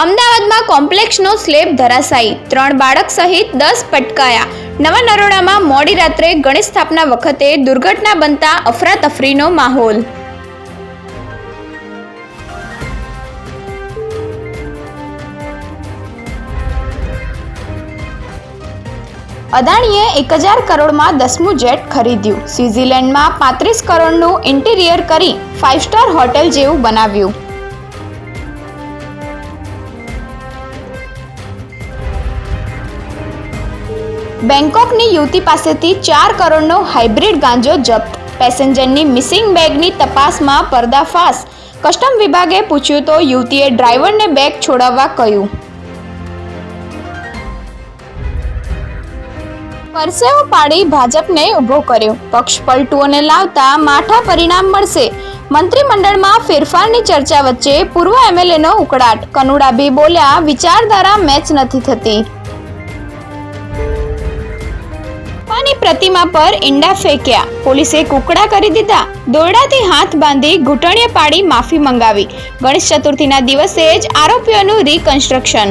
અમદાવાદમાં કોમ્પ્લેક્સનો સ્લેબ ધરાશાયી, 3 બાળક સહિત 10 પટકાયા. નવા નરોડામાં મોડી રાત્રે ગણેશ સ્થાપના વખતે દુર્ઘટના બનતા અફરાતફરીનો માહોલ. અદાણીએ 1000 કરોડમાં 10મું જેટ ખરીદ્યું. સ્વિટ્ઝરલેન્ડમાં 35 કરોડનું ઇન્ટિરિયર કરી 5 સ્ટાર હોટેલ જેવું બનાવ્યું. બેંકોકની યુવતી પાસેથી 4 કરોડનો હાઇબ્રિડ ગાંજો જપ્ત. પેસેન્જરની મિસિંગ બેગની તપાસમાં પર્દાફાશ. કસ્ટમ વિભાગે પૂછ્યું તો યુવતીએ ડ્રાઈવરને બેગ છોડાવવા કહ્યું. પરસેવો પાડી ભાજપને ઊભો કર્યો. પક્ષ પલટુઓને લાવતા માઠા પરિણામ મળશે. મંત્રીમંડળમાં ફેરફારની ચર્ચા વચ્ચે પૂર્વ એમએલએનો ઉકળાટ. કનુડાભી બોલ્યા, વિચારધારા મેચ નથી થતી. બાપાની પ્રતિમા પર ઈંડા ફેંક્યા. પોલીસે કુકડા કરી દીધા. દોરડાથી હાથ બાંધી ઘૂંટણીએ પાડી માફી મંગાવી. ગણેશ ચતુર્થીના દિવસે જ આરોપીઓનું રિકન્સ્ટ્રક્શન.